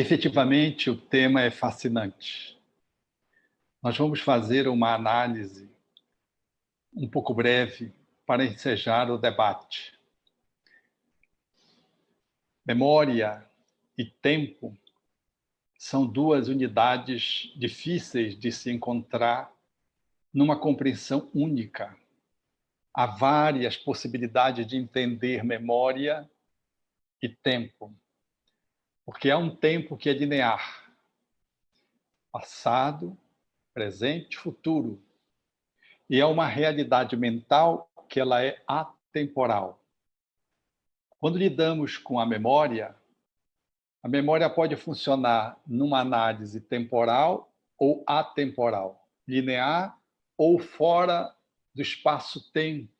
Efetivamente, o tema é fascinante. Nós vamos fazer uma análise um pouco breve para ensejar o debate. Memória e tempo são duas unidades difíceis de se encontrar numa compreensão única. Há várias possibilidades de entender memória e tempo, porque há um tempo que é linear, passado, presente, futuro, e é uma realidade mental que ela é atemporal. Quando lidamos com a memória pode funcionar numa análise temporal ou atemporal, linear ou fora do espaço-tempo,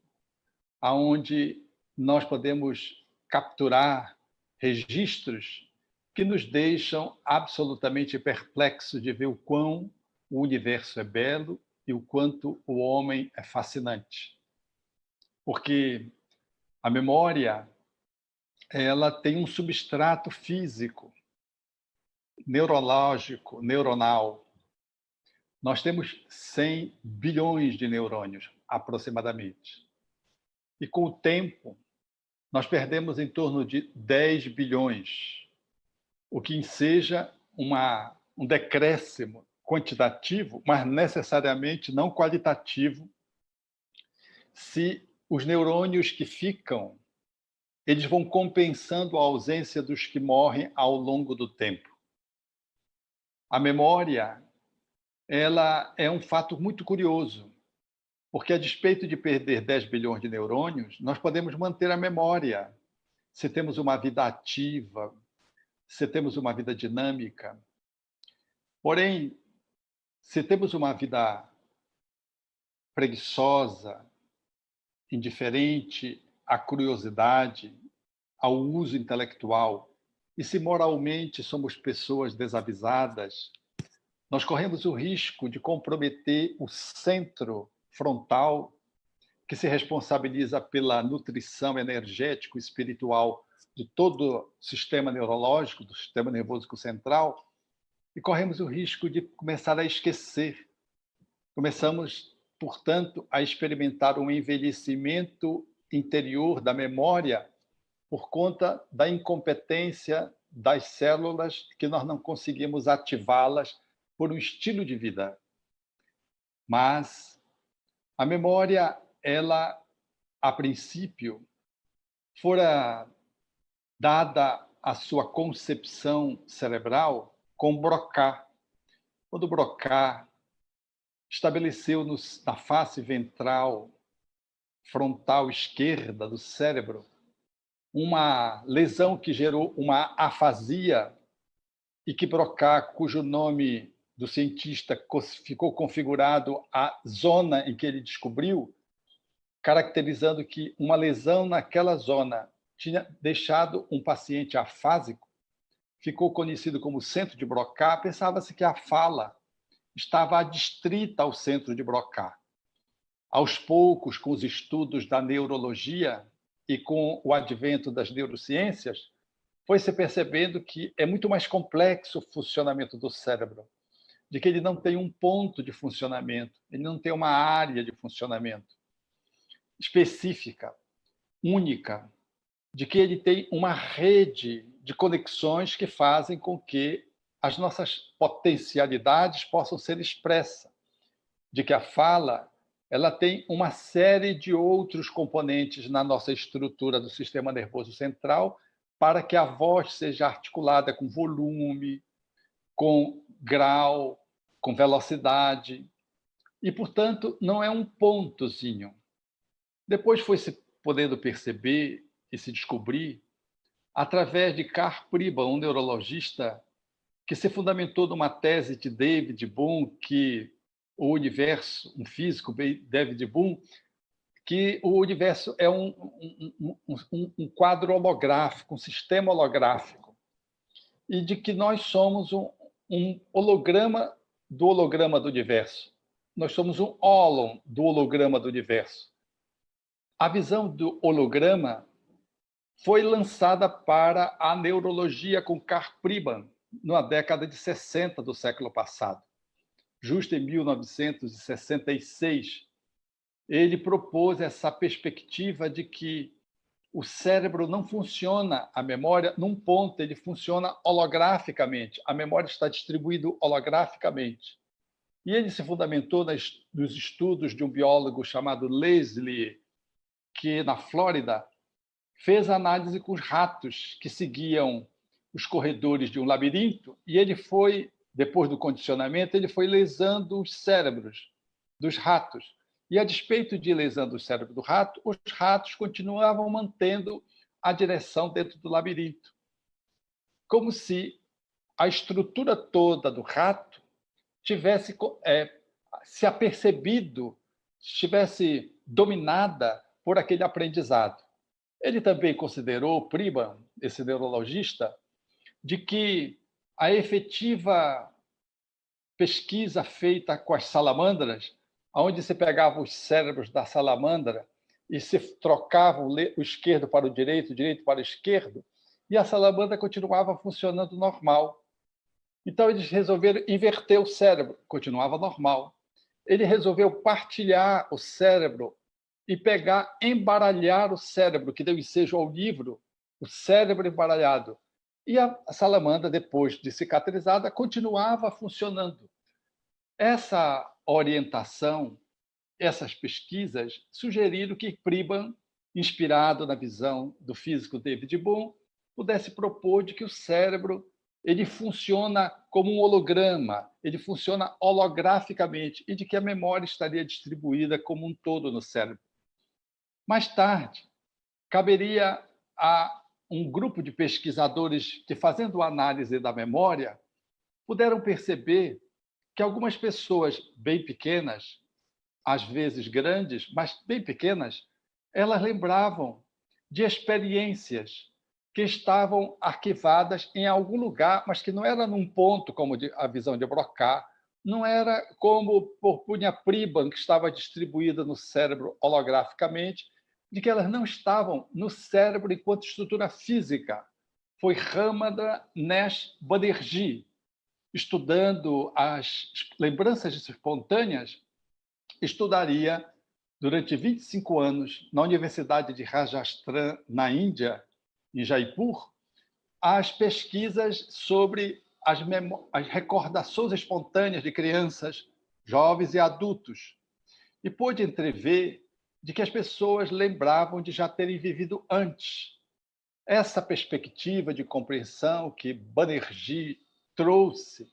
aonde nós podemos capturar registros que nos deixam absolutamente perplexos de ver o quão o universo é belo e o quanto o homem é fascinante. Porque a memória, ela tem um substrato físico, neurológico, neuronal. Nós temos 100 bilhões de neurônios, aproximadamente. E com o tempo, nós perdemos em torno de 10 bilhões, o que enseja um decréscimo quantitativo, mas necessariamente não qualitativo, se os neurônios que ficam, eles vão compensando a ausência dos que morrem ao longo do tempo. A memória, ela é um fato muito curioso, porque a despeito de perder 10 bilhões de neurônios, nós podemos manter a memória, se temos uma vida ativa, se temos uma vida dinâmica. Porém, se temos uma vida preguiçosa, indiferente à curiosidade, ao uso intelectual, e se moralmente somos pessoas desavisadas, nós corremos o risco de comprometer o centro frontal, que se responsabiliza pela nutrição energético e espiritual de todo o sistema neurológico, do sistema nervoso central, e corremos o risco de começar a esquecer. Começamos, portanto, a experimentar um envelhecimento interior da memória por conta da incompetência das células, que nós não conseguimos ativá-las por um estilo de vida. Mas a memória, ela, a princípio, fora dada a sua concepção cerebral com Broca. Quando Broca estabeleceu na face ventral, frontal esquerda do cérebro, uma lesão que gerou uma afasia e que Broca, cujo nome do cientista ficou configurado a zona em que ele descobriu, caracterizando que uma lesão naquela zona tinha deixado um paciente afásico, ficou conhecido como centro de Broca. Pensava-se que a fala estava adstrita ao centro de Broca. Aos poucos, com os estudos da neurologia e com o advento das neurociências, foi se percebendo que é muito mais complexo o funcionamento do cérebro, de que ele não tem um ponto de funcionamento, ele não tem uma área de funcionamento específica, única, de que ele tem uma rede de conexões que fazem com que as nossas potencialidades possam ser expressas, de que a fala, ela tem uma série de outros componentes na nossa estrutura do sistema nervoso central para que a voz seja articulada com volume, com grau, com velocidade, e, portanto, não é um pontozinho. Depois foi se podendo perceber e se descobrir, através de Karl Pribban, um neurologista que se fundamentou numa tese de David Bohm, que o universo, um físico, David Bohm, que o universo é um quadro holográfico, um sistema holográfico, e de que nós somos um holograma do universo. Nós somos um ólon do holograma do universo. A visão do holograma foi lançada para a neurologia com Karl Pribban, na década de 60 do século passado. Justo em 1966, ele propôs essa perspectiva de que o cérebro não funciona, a memória, num ponto, ele funciona holograficamente. A memória está distribuída holograficamente. E ele se fundamentou nos estudos de um biólogo chamado Leslie, que, na Flórida, fez análise com os ratos que seguiam os corredores de um labirinto, e ele foi, depois do condicionamento, ele foi lesando os cérebros dos ratos. E, a despeito de ir lesando o cérebro do rato, os ratos continuavam mantendo a direção dentro do labirinto. Como se a estrutura toda do rato tivesse se apercebido, estivesse dominada por aquele aprendizado. Ele também considerou, Pribban, esse neurologista, de que a efetiva pesquisa feita com as salamandras, onde se pegava os cérebros da salamandra e se trocava o esquerdo para o direito para o esquerdo, e a salamandra continuava funcionando normal. Então, eles resolveram inverter o cérebro, continuava normal. Ele resolveu partilhar o cérebro e embaralhar o cérebro, que deu ensejo ao livro, o cérebro embaralhado. E a salamandra, depois de cicatrizada, continuava funcionando. Essa orientação, essas pesquisas, sugeriram que Pribban, inspirado na visão do físico David Bohm, pudesse propor de que o cérebro ele funciona como um holograma, ele funciona holograficamente, e de que a memória estaria distribuída como um todo no cérebro. Mais tarde, caberia a um grupo de pesquisadores que, fazendo análise da memória, puderam perceber que algumas pessoas bem pequenas, às vezes grandes, mas bem pequenas, elas lembravam de experiências que estavam arquivadas em algum lugar, mas que não era num ponto, como a visão de Broca, não era como propunha Pribban, que estava distribuída no cérebro holograficamente, de que elas não estavam no cérebro enquanto estrutura física. Foi Ramana Nash Banerjee, estudando as lembranças espontâneas, estudaria durante 25 anos na Universidade de Rajasthan, na Índia, em Jaipur, as pesquisas sobre as recordações espontâneas de crianças, jovens e adultos. E pôde entrever de que as pessoas lembravam de já terem vivido antes. Essa perspectiva de compreensão que Banerjee trouxe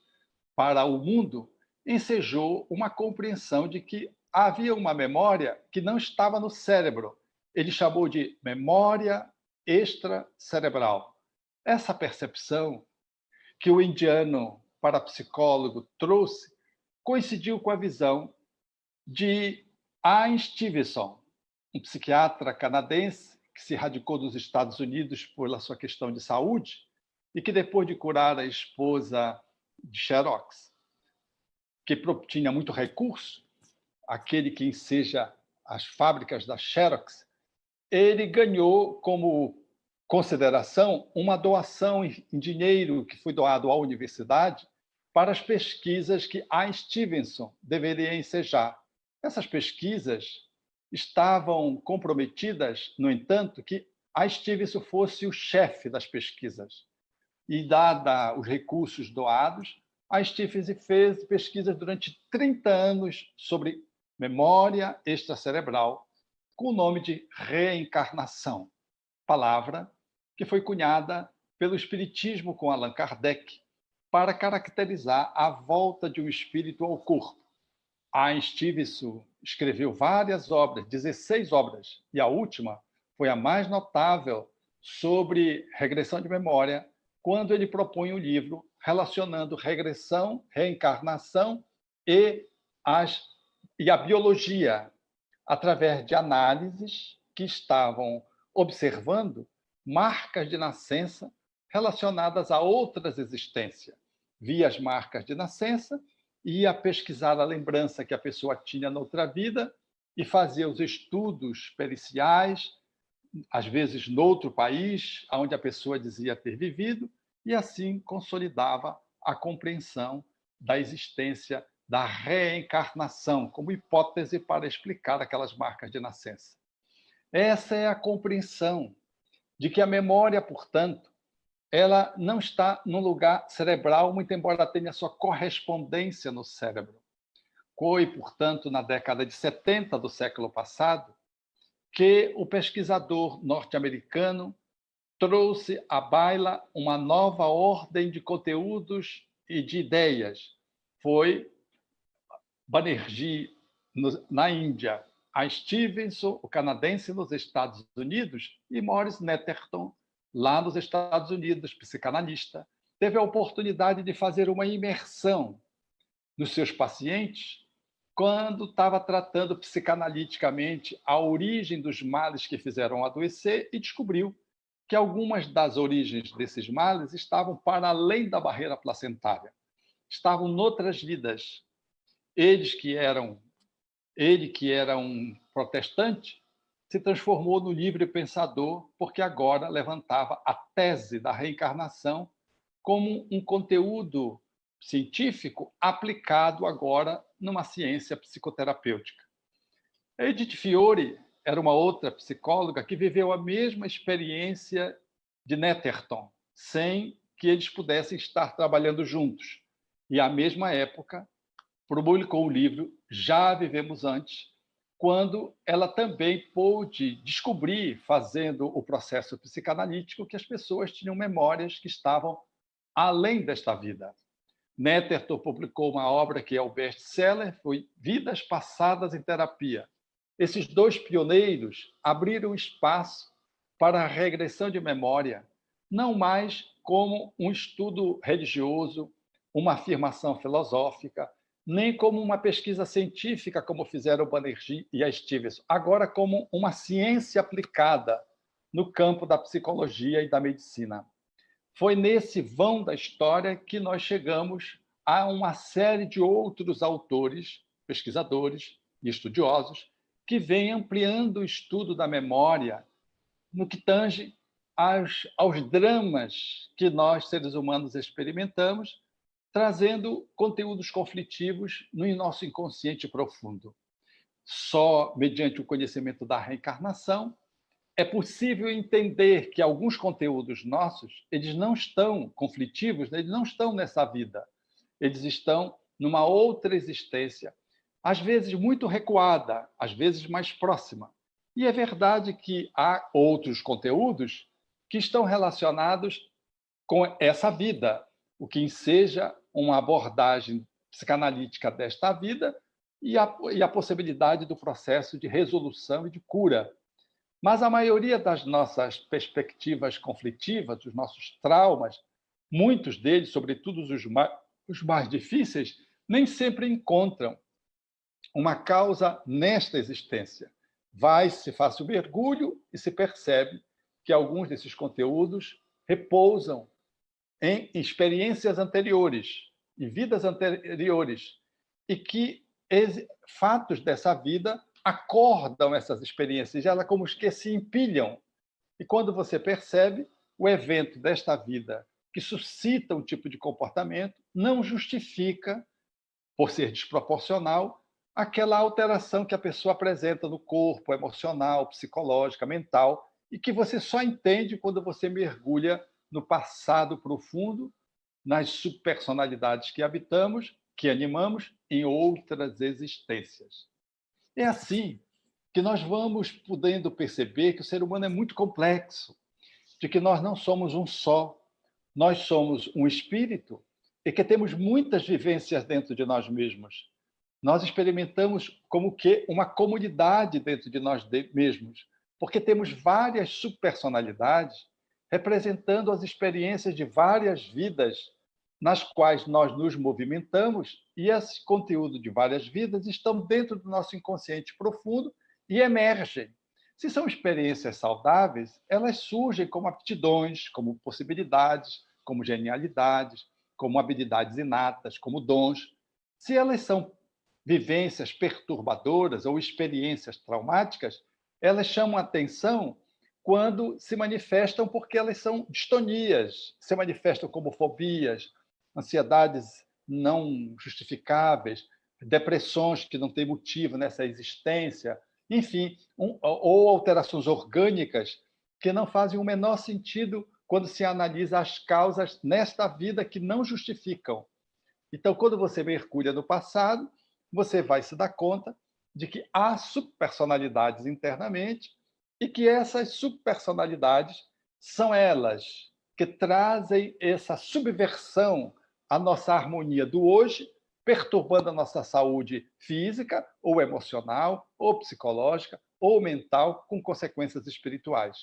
para o mundo ensejou uma compreensão de que havia uma memória que não estava no cérebro. Ele chamou de memória extracerebral. Essa percepção que o indiano parapsicólogo trouxe coincidiu com a visão de Ian Stevenson, um psiquiatra canadense que se radicou nos Estados Unidos pela sua questão de saúde e que, depois de curar a esposa de Xerox, que tinha muito recurso, aquele que enseja as fábricas da Xerox, ele ganhou como consideração uma doação em dinheiro que foi doado à universidade para as pesquisas que Ian Stevenson deveria ensejar. Essas pesquisas estavam comprometidas, no entanto, que Ian Stevenson fosse o chefe das pesquisas. E, dada os recursos doados, Ian Stevenson fez pesquisas durante 30 anos sobre memória extracerebral, com o nome de reencarnação, palavra que foi cunhada pelo Espiritismo com Allan Kardec para caracterizar a volta de um espírito ao corpo. Ian Stevenson escreveu várias obras, 16 obras, e a última foi a mais notável sobre regressão de memória, quando ele propõe um livro relacionando regressão, reencarnação e a biologia, através de análises que estavam observando marcas de nascença relacionadas a outras existências. Via as marcas de nascença, ia pesquisar a lembrança que a pessoa tinha noutra vida e fazia os estudos periciais, às vezes noutro país, onde a pessoa dizia ter vivido, e assim consolidava a compreensão da existência da reencarnação como hipótese para explicar aquelas marcas de nascença. Essa é a compreensão de que a memória, portanto, ela não está num lugar cerebral, muito embora tenha sua correspondência no cérebro. Foi, portanto, na década de 70 do século passado, que o pesquisador norte-americano trouxe à baila uma nova ordem de conteúdos e de ideias. Foi Banerjee, na Índia, a Stevenson, o canadense, nos Estados Unidos, e Morris Netterton, lá nos Estados Unidos, psicanalista, teve a oportunidade de fazer uma imersão nos seus pacientes quando estava tratando psicanaliticamente a origem dos males que fizeram adoecer e descobriu que algumas das origens desses males estavam para além da barreira placentária, estavam noutras vidas. Ele que era um protestante, se transformou no livre pensador, porque agora levantava a tese da reencarnação como um conteúdo científico aplicado agora numa ciência psicoterapêutica. Edith Fiore era uma outra psicóloga que viveu a mesma experiência de Netterton, sem que eles pudessem estar trabalhando juntos. E, à mesma época, publicou o livro Já Vivemos Antes, quando ela também pôde descobrir, fazendo o processo psicanalítico, que as pessoas tinham memórias que estavam além desta vida. Netterton publicou uma obra que é o best-seller, foi Vidas Passadas em Terapia. Esses dois pioneiros abriram espaço para a regressão de memória, não mais como um estudo religioso, uma afirmação filosófica, nem como uma pesquisa científica, como fizeram o Banerjee e a Stevenson, agora como uma ciência aplicada no campo da psicologia e da medicina. Foi nesse vão da história que nós chegamos a uma série de outros autores, pesquisadores e estudiosos, que vêm ampliando o estudo da memória no que tange aos dramas que nós, seres humanos, experimentamos, trazendo conteúdos conflitivos no nosso inconsciente profundo. Só mediante o conhecimento da reencarnação é possível entender que alguns conteúdos nossos, eles não estão conflitivos, eles não estão nessa vida. Eles estão numa outra existência, às vezes muito recuada, às vezes mais próxima. E é verdade que há outros conteúdos que estão relacionados com essa vida, o que enseja uma abordagem psicanalítica desta vida e a possibilidade do processo de resolução e de cura. Mas a maioria das nossas perspectivas conflitivas, dos nossos traumas, muitos deles, sobretudo os mais difíceis, nem sempre encontram uma causa nesta existência. Se faz o mergulho e se percebe que alguns desses conteúdos repousam em experiências anteriores, em vidas anteriores, e que fatos dessa vida acordam essas experiências, elas como que se empilham. E quando você percebe, o evento desta vida que suscita um tipo de comportamento não justifica, por ser desproporcional, aquela alteração que a pessoa apresenta no corpo, emocional, psicológica, mental, e que você só entende quando você mergulha no passado profundo, nas subpersonalidades que habitamos, que animamos em outras existências. É assim que nós vamos podendo perceber que o ser humano é muito complexo, de que nós não somos um só, nós somos um espírito e que temos muitas vivências dentro de nós mesmos. Nós experimentamos como que uma comunidade dentro de nós mesmos, porque temos várias subpersonalidades representando as experiências de várias vidas nas quais nós nos movimentamos, e esse conteúdo de várias vidas estão dentro do nosso inconsciente profundo e emergem. Se são experiências saudáveis, elas surgem como aptidões, como possibilidades, como genialidades, como habilidades inatas, como dons. Se elas são vivências perturbadoras ou experiências traumáticas, elas chamam a atenção quando se manifestam porque elas são distonias, se manifestam como fobias, ansiedades não justificáveis, depressões que não têm motivo nessa existência, enfim, ou alterações orgânicas que não fazem o menor sentido quando se analisa as causas nesta vida que não justificam. Então, quando você mergulha no passado, você vai se dar conta de que há subpersonalidades internamente e que essas subpersonalidades são elas que trazem essa subversão à nossa harmonia do hoje, perturbando a nossa saúde física, ou emocional, ou psicológica, ou mental, com consequências espirituais.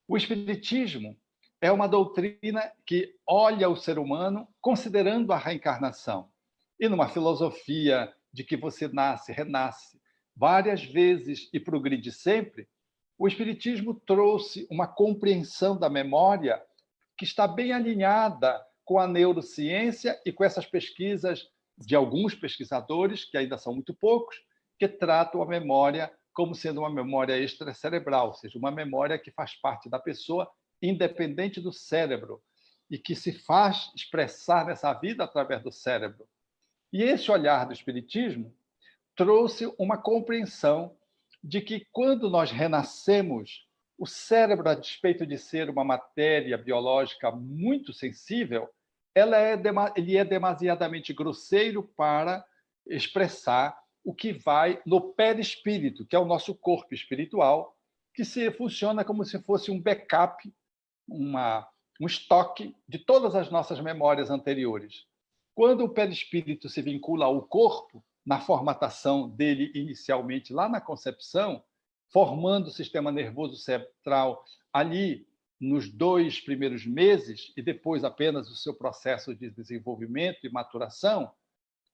O Espiritismo é uma doutrina que olha o ser humano considerando a reencarnação. E numa filosofia de que você nasce, renasce várias vezes e progride sempre, o Espiritismo trouxe uma compreensão da memória que está bem alinhada com a neurociência e com essas pesquisas de alguns pesquisadores, que ainda são muito poucos, que tratam a memória como sendo uma memória extracerebral, ou seja, uma memória que faz parte da pessoa, independente do cérebro, e que se faz expressar nessa vida através do cérebro. E esse olhar do Espiritismo trouxe uma compreensão de que, quando nós renascemos, o cérebro, a despeito de ser uma matéria biológica muito sensível, ele é demasiadamente grosseiro para expressar o que vai no perispírito, que é o nosso corpo espiritual, que funciona como se fosse um backup, um estoque de todas as nossas memórias anteriores. Quando o perispírito se vincula ao corpo, na formatação dele inicialmente, lá na concepção, formando o sistema nervoso central ali nos 2 primeiros meses, e depois apenas o seu processo de desenvolvimento e maturação,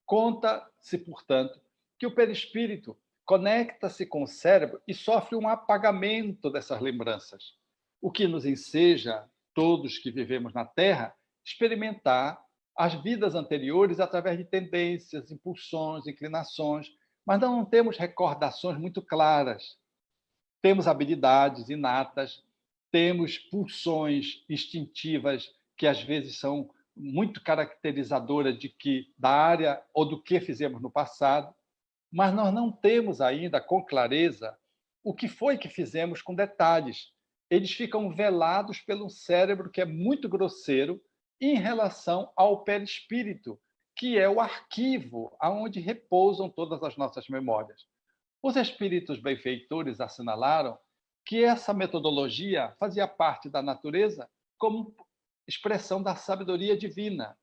conta-se, portanto, que o perispírito conecta-se com o cérebro e sofre um apagamento dessas lembranças, o que nos enseja, todos que vivemos na Terra, experimentar as vidas anteriores através de tendências, impulsões, inclinações, mas não temos recordações muito claras. Temos habilidades inatas, temos pulsões instintivas que às vezes são muito caracterizadoras da área ou do que fizemos no passado, mas nós não temos ainda com clareza o que foi que fizemos com detalhes. Eles ficam velados pelo cérebro, que é muito grosseiro, em relação ao perispírito, que é o arquivo onde repousam todas as nossas memórias. Os espíritos benfeitores assinalaram que essa metodologia fazia parte da natureza como expressão da sabedoria divina.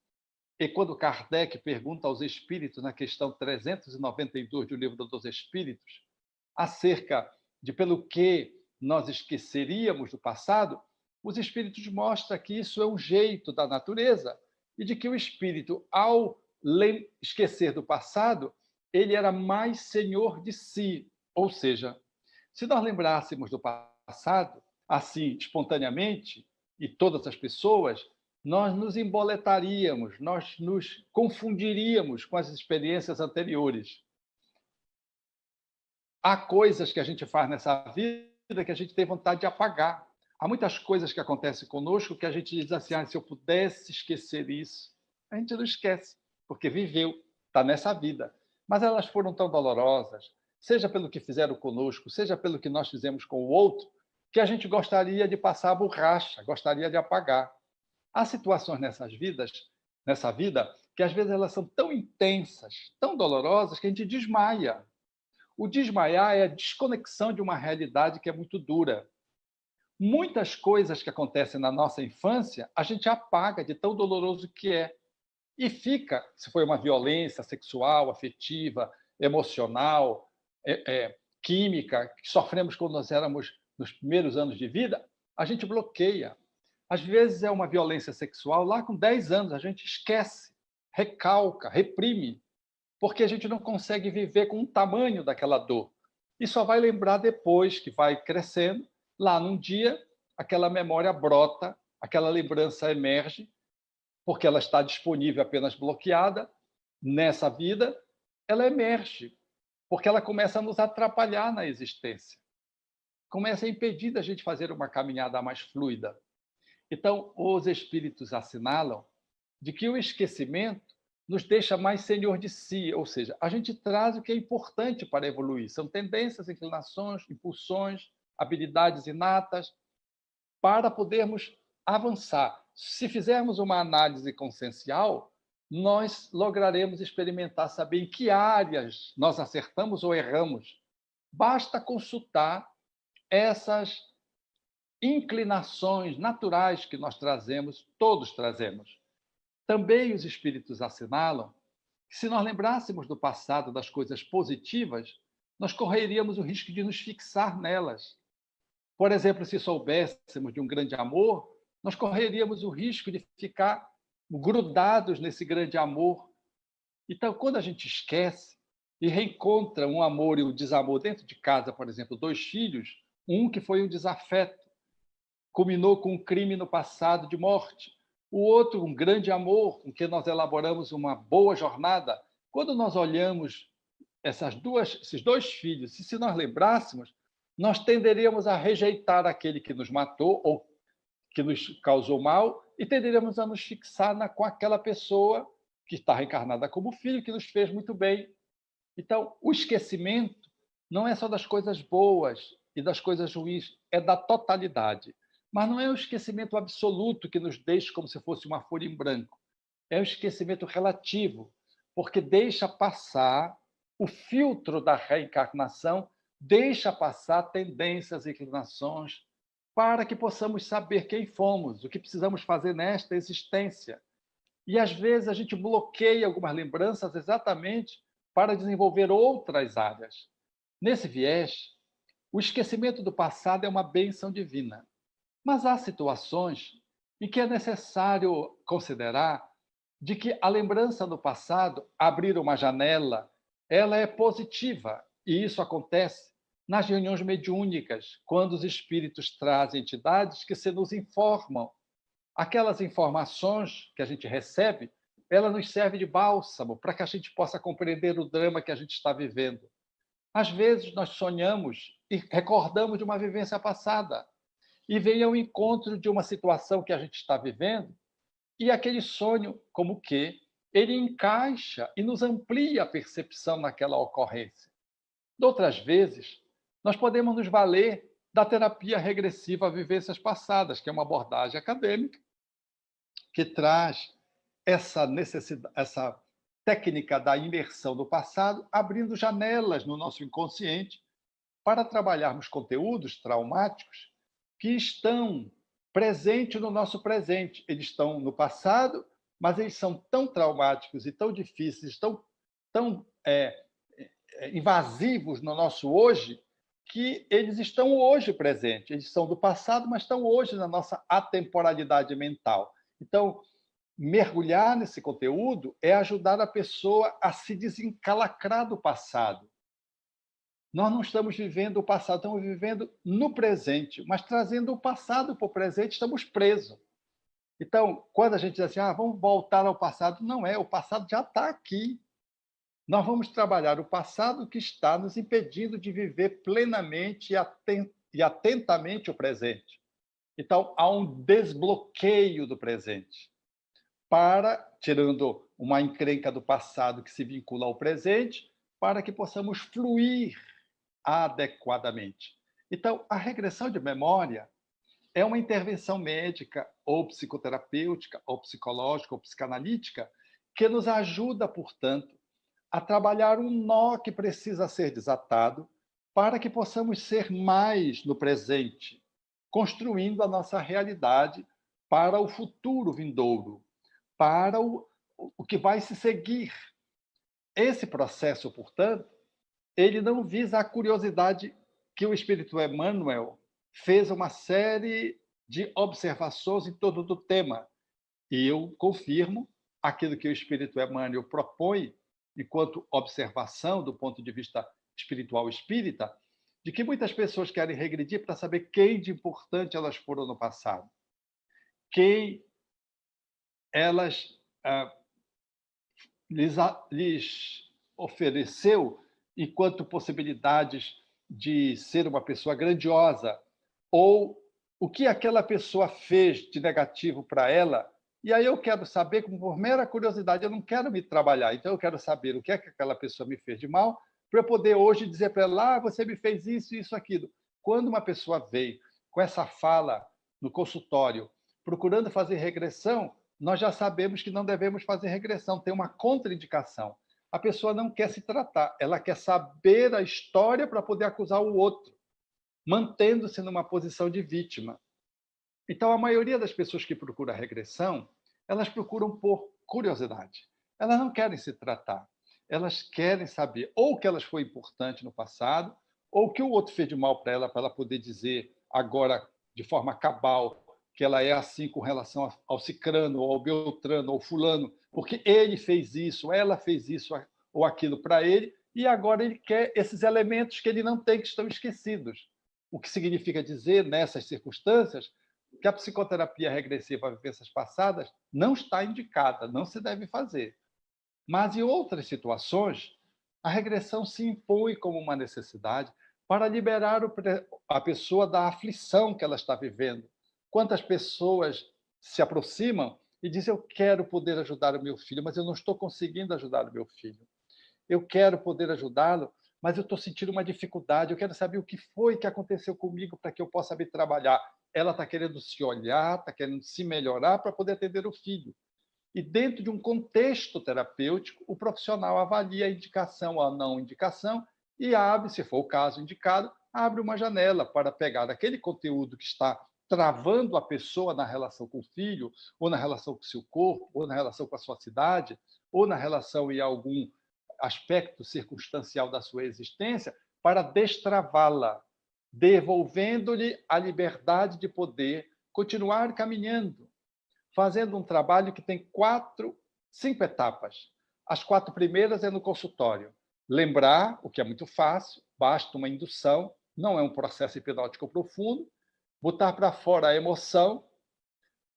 E quando Kardec pergunta aos espíritos, na questão 392 do Livro dos Espíritos, acerca de pelo que nós esqueceríamos do passado, os espíritos mostram que isso é um jeito da natureza e de que o espírito, ao esquecer do passado, ele era mais senhor de si. Ou seja, se nós lembrássemos do passado, assim, espontaneamente, e todas as pessoas, nós nos emboletaríamos, nós nos confundiríamos com as experiências anteriores. Há coisas que a gente faz nessa vida que a gente tem vontade de apagar. Há muitas coisas que acontecem conosco que a gente diz assim: se eu pudesse esquecer isso. A gente não esquece, porque viveu, está nessa vida. Mas elas foram tão dolorosas, seja pelo que fizeram conosco, seja pelo que nós fizemos com o outro, que a gente gostaria de passar a borracha, gostaria de apagar. Há situações nessa vida, que às vezes elas são tão intensas, tão dolorosas, que a gente desmaia. O desmaiar é a desconexão de uma realidade que é muito dura. Muitas coisas que acontecem na nossa infância, a gente apaga de tão doloroso que é. E fica, se foi uma violência sexual, afetiva, emocional, química, que sofremos quando nós éramos nos primeiros anos de vida, a gente bloqueia. Às vezes é uma violência sexual, lá com 10 anos, a gente esquece, recalca, reprime, porque a gente não consegue viver com o tamanho daquela dor. E só vai lembrar depois que vai crescendo, lá num dia, aquela memória brota, aquela lembrança emerge, porque ela está disponível apenas bloqueada nessa vida, ela emerge, porque ela começa a nos atrapalhar na existência. começa a impedir da gente fazer uma caminhada mais fluida. Então, os espíritos assinalam de que o esquecimento nos deixa mais senhor de si, ou seja, a gente traz o que é importante para evoluir. São tendências, inclinações, impulsões, habilidades inatas, para podermos avançar. Se fizermos uma análise consciencial, nós lograremos experimentar, saber em que áreas nós acertamos ou erramos. Basta consultar essas inclinações naturais que nós trazemos, todos trazemos. Também os espíritos assinalam que, se nós lembrássemos do passado, das coisas positivas, nós correríamos o risco de nos fixar nelas. Por exemplo, se soubéssemos de um grande amor, nós correríamos o risco de ficar grudados nesse grande amor. Então, quando a gente esquece e reencontra um amor e o desamor dentro de casa, por exemplo, dois filhos, um que foi um desafeto, culminou com um crime no passado de morte, o outro, um grande amor, com que nós elaboramos uma boa jornada. Quando nós olhamos esses dois filhos, e se nós lembrássemos, nós tenderíamos a rejeitar aquele que nos matou ou que nos causou mal e tenderíamos a nos fixar com aquela pessoa que está reencarnada como filho, que nos fez muito bem. Então, o esquecimento não é só das coisas boas e das coisas ruins, é da totalidade. Mas não é o esquecimento absoluto que nos deixa como se fosse uma folha em branco. É o esquecimento relativo, porque deixa passar o filtro da reencarnação, deixa passar tendências e inclinações, para que possamos saber quem fomos, o que precisamos fazer nesta existência. E, às vezes, a gente bloqueia algumas lembranças exatamente para desenvolver outras áreas. Nesse viés, o esquecimento do passado é uma bênção divina. Mas há situações em que é necessário considerar de que a lembrança do passado, abrir uma janela, ela é positiva, e isso acontece nas reuniões mediúnicas, quando os espíritos trazem entidades que se nos informam. Aquelas informações que a gente recebe, ela nos serve de bálsamo para que a gente possa compreender o drama que a gente está vivendo. Às vezes nós sonhamos e recordamos de uma vivência passada e vem ao encontro de uma situação que a gente está vivendo e aquele sonho, como que, ele encaixa e nos amplia a percepção naquela ocorrência. De outras vezes, nós podemos nos valer da terapia regressiva a vivências passadas, que é uma abordagem acadêmica que traz essa necessidade, essa técnica da imersão no passado, abrindo janelas no nosso inconsciente para trabalharmos conteúdos traumáticos que estão presentes no nosso presente. Eles estão no passado, mas eles são tão traumáticos e tão difíceis, tão invasivos no nosso hoje, que eles estão hoje presentes. Eles são do passado, mas estão hoje na nossa atemporalidade mental. Então, mergulhar nesse conteúdo é ajudar a pessoa a se desencalacrar do passado. Nós não estamos vivendo o passado, estamos vivendo no presente, mas trazendo o passado para o presente, estamos presos. Então, quando a gente diz assim, vamos voltar ao passado, não é, o passado já está aqui. Nós vamos trabalhar o passado que está nos impedindo de viver plenamente e atentamente o presente. Então, há um desbloqueio do presente, tirando uma encrenca do passado que se vincula ao presente, para que possamos fluir adequadamente. Então, a regressão de memória é uma intervenção médica, ou psicoterapêutica, ou psicológica, ou psicanalítica, que nos ajuda, portanto, a trabalhar um nó que precisa ser desatado para que possamos ser mais no presente, construindo a nossa realidade para o futuro vindouro, para o que vai se seguir. Esse processo, portanto, ele não visa a curiosidade que o Espírito Emmanuel fez uma série de observações em torno do tema. E eu confirmo aquilo que o Espírito Emmanuel propõe enquanto observação do ponto de vista espiritual espírita, de que muitas pessoas querem regredir para saber quem de importante elas foram no passado, quem elas lhes ofereceu enquanto possibilidades de ser uma pessoa grandiosa, ou o que aquela pessoa fez de negativo para ela, e aí eu quero saber, como por mera curiosidade, eu não quero me trabalhar, então eu quero saber o que é que aquela pessoa me fez de mal, para eu poder hoje dizer para ela, você me fez isso, isso, aquilo. Quando uma pessoa veio com essa fala no consultório, procurando fazer regressão, nós já sabemos que não devemos fazer regressão, tem uma contraindicação. A pessoa não quer se tratar, ela quer saber a história para poder acusar o outro, mantendo-se numa posição de vítima. Então, a maioria das pessoas que procura regressão, elas procuram por curiosidade. Elas não querem se tratar. Elas querem saber ou que elas foi importante no passado, ou que o outro fez de mal para ela poder dizer agora, de forma cabal, que ela é assim com relação ao cicrano, ou ao beltrano, ou fulano, porque ele fez isso, ela fez isso ou aquilo para ele, e agora ele quer esses elementos que ele não tem, que estão esquecidos. O que significa dizer, nessas circunstâncias, que a psicoterapia regressiva a vivências passadas não está indicada, não se deve fazer. Mas, em outras situações, a regressão se impõe como uma necessidade para liberar a pessoa da aflição que ela está vivendo. Quantas pessoas se aproximam e dizem: eu quero poder ajudar o meu filho, mas eu não estou conseguindo ajudar o meu filho. Eu quero poder ajudá-lo, mas eu estou sentindo uma dificuldade, eu quero saber o que foi que aconteceu comigo para que eu possa me trabalhar. Ela está querendo se olhar, está querendo se melhorar para poder atender o filho. E dentro de um contexto terapêutico, o profissional avalia a indicação ou a não indicação e abre, se for o caso indicado, abre uma janela para pegar aquele conteúdo que está travando a pessoa na relação com o filho, ou na relação com o seu corpo, ou na relação com a sua cidade, ou na relação em algum aspecto circunstancial da sua existência, para destravá-la, devolvendo-lhe a liberdade de poder continuar caminhando, fazendo um trabalho que tem 5 etapas. As 4 primeiras é no consultório. Lembrar, o que é muito fácil, basta uma indução, não é um processo hipnótico profundo, botar para fora a emoção,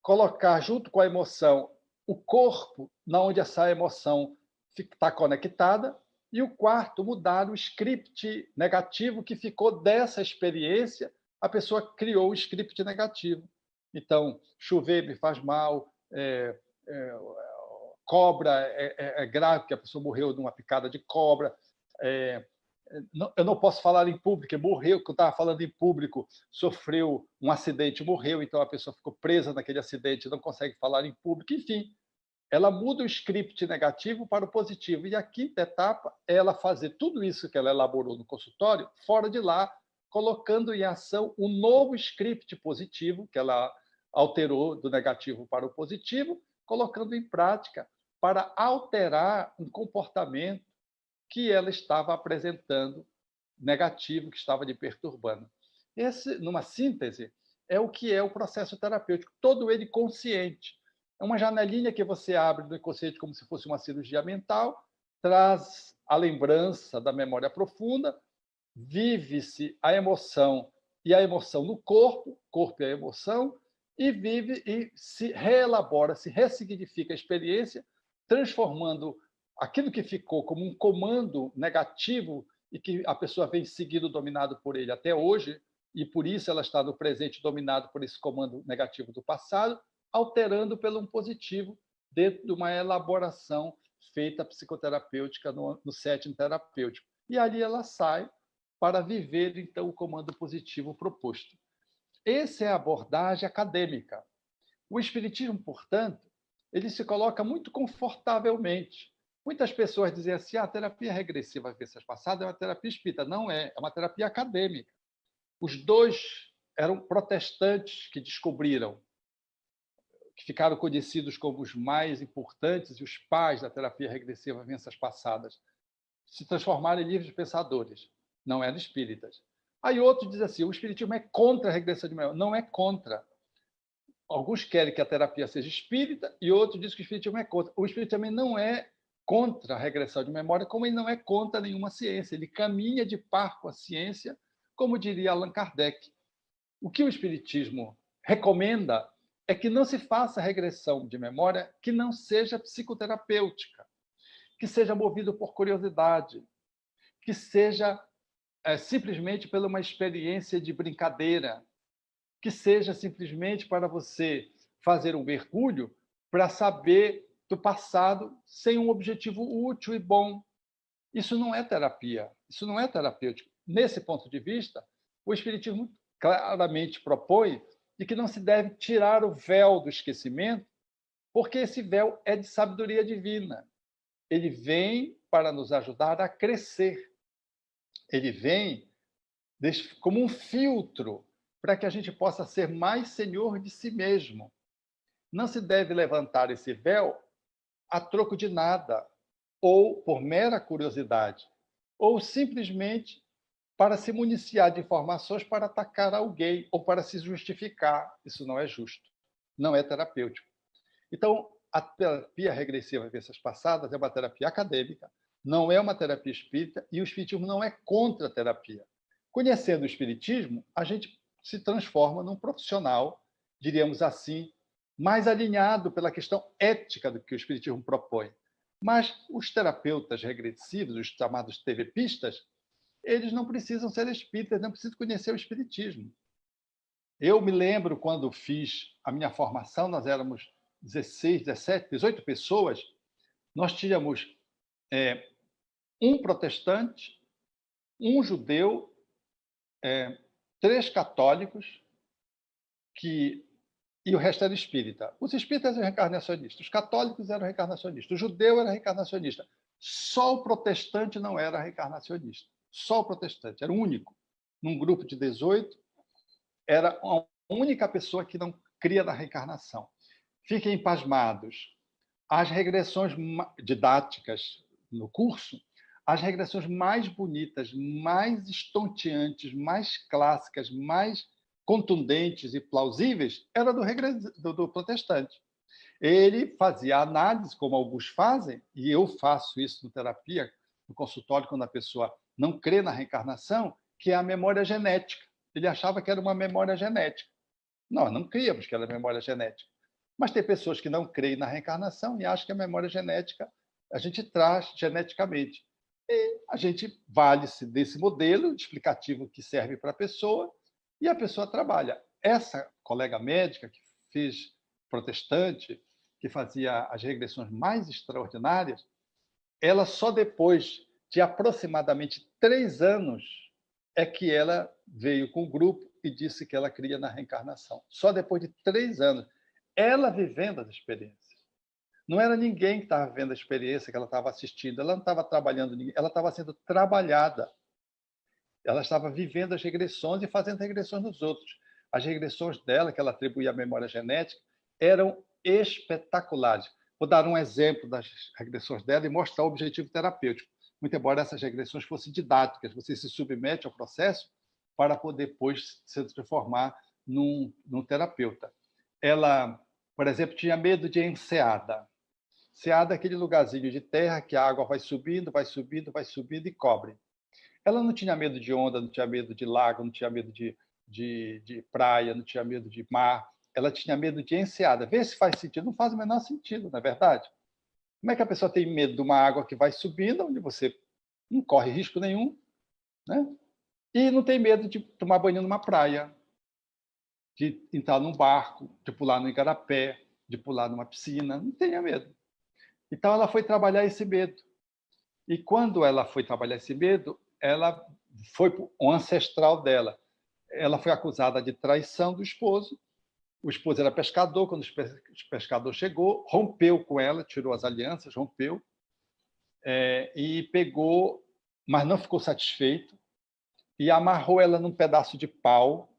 colocar junto com a emoção o corpo, na onde essa emoção está conectada, e o quarto, mudar o script negativo que ficou dessa experiência, a pessoa criou o script negativo. Então, chover me faz mal, cobra é grave, porque a pessoa morreu de uma picada de cobra, eu não posso falar em público, morreu, que eu estava falando em público, sofreu um acidente, morreu, então a pessoa ficou presa naquele acidente, não consegue falar em público, enfim, ela muda o script negativo para o positivo. E a quinta etapa é ela fazer tudo isso que ela elaborou no consultório, fora de lá, colocando em ação um novo script positivo, que ela alterou do negativo para o positivo, colocando em prática para alterar um comportamento que ela estava apresentando negativo, que estava lhe perturbando. Esse, numa síntese, é o que é o processo terapêutico, todo ele consciente. É uma janelinha que você abre do inconsciente como se fosse uma cirurgia mental, traz a lembrança da memória profunda, vive-se a emoção e a emoção no corpo e a emoção, e vive e se reelabora, se ressignifica a experiência, transformando aquilo que ficou como um comando negativo e que a pessoa vem seguindo dominado por ele até hoje, e por isso ela está no presente dominado por esse comando negativo do passado, alterando pelo um positivo dentro de uma elaboração feita psicoterapêutica no setting terapêutico. E ali ela sai para viver, então, o comando positivo proposto. Essa é a abordagem acadêmica. O espiritismo, portanto, ele se coloca muito confortavelmente. Muitas pessoas dizem assim: a terapia regressiva às vezes passada é uma terapia espírita. Não é, é uma terapia acadêmica. Os dois eram protestantes que descobriram, que ficaram conhecidos como os mais importantes e os pais da terapia regressiva às vivências passadas, se transformaram em livres pensadores. Não eram espíritas. Aí outro diz assim: o espiritismo é contra a regressão de memória. Não é contra. Alguns querem que a terapia seja espírita e outros dizem que o espiritismo é contra. O espiritismo também não é contra a regressão de memória, como ele não é contra nenhuma ciência. Ele caminha de par com a ciência, como diria Allan Kardec. O que o espiritismo recomenda é que não se faça regressão de memória que não seja psicoterapêutica, que seja movido por curiosidade, que seja simplesmente pela uma experiência de brincadeira, que seja simplesmente para você fazer um mergulho para saber do passado sem um objetivo útil e bom. Isso não é terapia, isso não é terapêutico. Nesse ponto de vista, o Espiritismo claramente propõe de que não se deve tirar o véu do esquecimento, porque esse véu é de sabedoria divina. Ele vem para nos ajudar a crescer. Ele vem como um filtro para que a gente possa ser mais senhor de si mesmo. Não se deve levantar esse véu a troco de nada, ou por mera curiosidade, ou simplesmente para se municiar de informações para atacar alguém ou para se justificar. Isso não é justo, não é terapêutico. Então, a terapia regressiva em vidas passadas é uma terapia acadêmica, não é uma terapia espírita, e o espiritismo não é contra a terapia. Conhecendo o espiritismo, a gente se transforma num profissional, diríamos assim, mais alinhado pela questão ética do que o espiritismo propõe. Mas os terapeutas regressivos, os chamados TVPistas, eles não precisam ser espíritas, não precisam conhecer o espiritismo. Eu me lembro quando fiz a minha formação, nós éramos 16, 17, 18 pessoas, nós tínhamos um protestante, um judeu, 3 católicos, e o resto era espírita. Os espíritas eram reencarnacionistas, os católicos eram reencarnacionistas, o judeu era reencarnacionista. Só o protestante não era reencarnacionista. Só o protestante, era o único. Num grupo de 18, era a única pessoa que não cria na reencarnação. Fiquem pasmados. As regressões didáticas no curso, as regressões mais bonitas, mais estonteantes, mais clássicas, mais contundentes e plausíveis, era do protestante. Ele fazia análise, como alguns fazem, e eu faço isso no terapia, no consultório, quando a pessoa não crê na reencarnação, que é a memória genética. Ele achava que era uma memória genética. Nós não críamos que era memória genética. Mas tem pessoas que não creem na reencarnação e acham que a memória genética a gente traz geneticamente. E a gente vale-se desse modelo explicativo que serve para a pessoa e a pessoa trabalha. Essa colega médica que fez protestante, que fazia as regressões mais extraordinárias, ela só depois de aproximadamente 3 anos é que ela veio com o grupo e disse que ela cria na reencarnação. Só depois de 3 anos. Ela vivendo as experiências. Não era ninguém que estava vendo a experiência que ela estava assistindo, ela não estava trabalhando, ela estava sendo trabalhada. Ela estava vivendo as regressões e fazendo regressões nos outros. As regressões dela, que ela atribuía à memória genética, eram espetaculares. Vou dar um exemplo das regressões dela e mostrar o objetivo terapêutico. Muito embora essas regressões fossem didáticas, você se submete ao processo para poder depois se transformar num terapeuta. Ela, por exemplo, tinha medo de enseada. Enseada é aquele lugarzinho de terra que a água vai subindo, vai subindo, vai subindo e cobre. Ela não tinha medo de onda, não tinha medo de lago, não tinha medo de praia, não tinha medo de mar. Ela tinha medo de enseada. Vê se faz sentido. Não faz o menor sentido, não é verdade? Como é que a pessoa tem medo de uma água que vai subindo, onde você não corre risco nenhum, né? E não tem medo de tomar banho numa praia, de entrar num barco, de pular no igarapé, de pular numa piscina. Não tenha medo. Então, ela foi trabalhar esse medo. E quando ela foi trabalhar esse medo, ela foi o ancestral dela. Ela foi acusada de traição do esposo. O esposo era pescador. Quando o pescador chegou, rompeu com ela, tirou as alianças, rompeu, e pegou, mas não ficou satisfeito, e amarrou ela num pedaço de pau,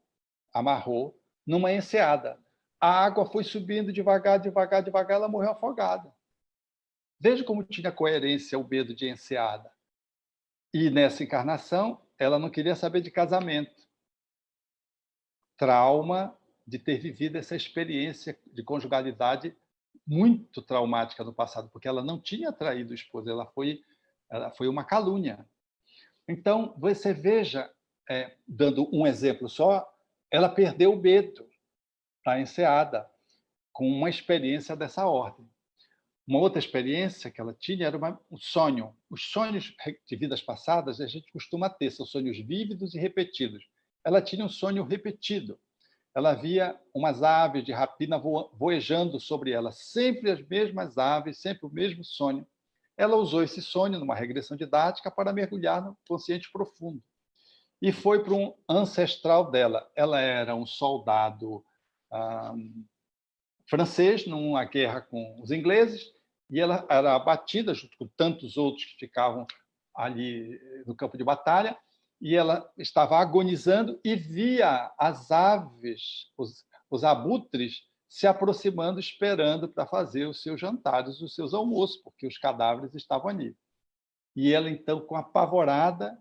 amarrou, numa enseada. A água foi subindo devagar, devagar, devagar, ela morreu afogada. Veja como tinha coerência o medo de enseada. E nessa encarnação, ela não queria saber de casamento. Trauma de ter vivido essa experiência de conjugalidade muito traumática no passado, porque ela não tinha traído o esposo, ela foi uma calúnia. Então, você veja, dando um exemplo só, ela perdeu o medo da enseada com uma experiência dessa ordem. Uma outra experiência que ela tinha era um sonho. Os sonhos de vidas passadas a gente costuma ter, são sonhos vívidos e repetidos. Ela tinha um sonho repetido. Ela via umas aves de rapina voejando sobre ela, sempre as mesmas aves, sempre o mesmo sonho. Ela usou esse sonho numa regressão didática para mergulhar no consciente profundo. E foi para um ancestral dela. Ela era um soldado francês numa guerra com os ingleses, e ela era abatida junto com tantos outros que ficavam ali no campo de batalha, e ela estava agonizando e via as aves, os abutres, se aproximando, esperando para fazer os seus jantares, os seus almoços, porque os cadáveres estavam ali. E ela, então, com apavorada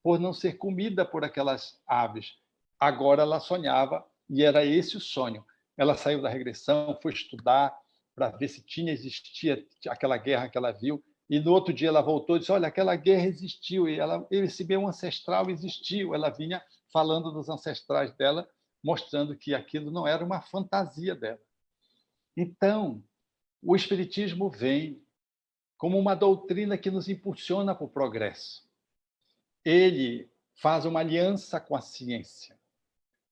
por não ser comida por aquelas aves, agora ela sonhava, e era esse o sonho. Ela saiu da regressão, foi estudar para ver se existia aquela guerra que ela viu, e no outro dia ela voltou e disse, olha, aquela guerra existiu, e esse meu ancestral existiu. Ela vinha falando dos ancestrais dela, mostrando que aquilo não era uma fantasia dela. Então, o Espiritismo vem como uma doutrina que nos impulsiona para o progresso. Ele faz uma aliança com a ciência.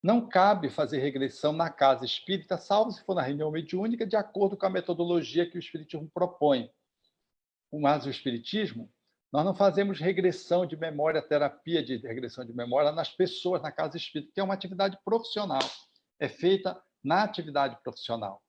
Não cabe fazer regressão na casa espírita, salvo se for na reunião mediúnica, de acordo com a metodologia que o Espiritismo propõe. Mas o Espiritismo, nós não fazemos regressão de memória, terapia de regressão de memória nas pessoas, na casa espírita, que é uma atividade profissional. É feita na atividade profissional.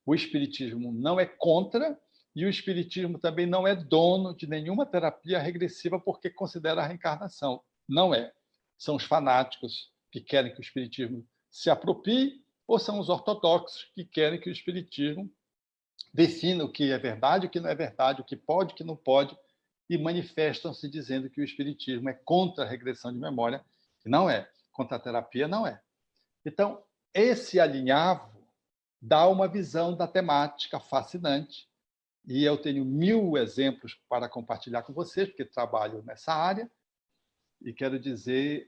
O Espiritismo não é contra, e o Espiritismo também não é dono de nenhuma terapia regressiva porque considera a reencarnação. Não é. São os fanáticos que querem que o Espiritismo se aproprie, ou são os ortodoxos que querem que o Espiritismo defina o que é verdade, o que não é verdade, o que pode, o que não pode, e manifestam-se dizendo que o Espiritismo é contra a regressão de memória, que não é. Contra a terapia, não é. Então, esse alinhavo dá uma visão da temática fascinante, e eu tenho 1000 exemplos para compartilhar com vocês, porque trabalho nessa área, e quero dizer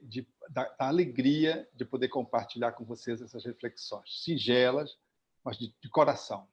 da alegria de poder compartilhar com vocês essas reflexões singelas, mas de coração.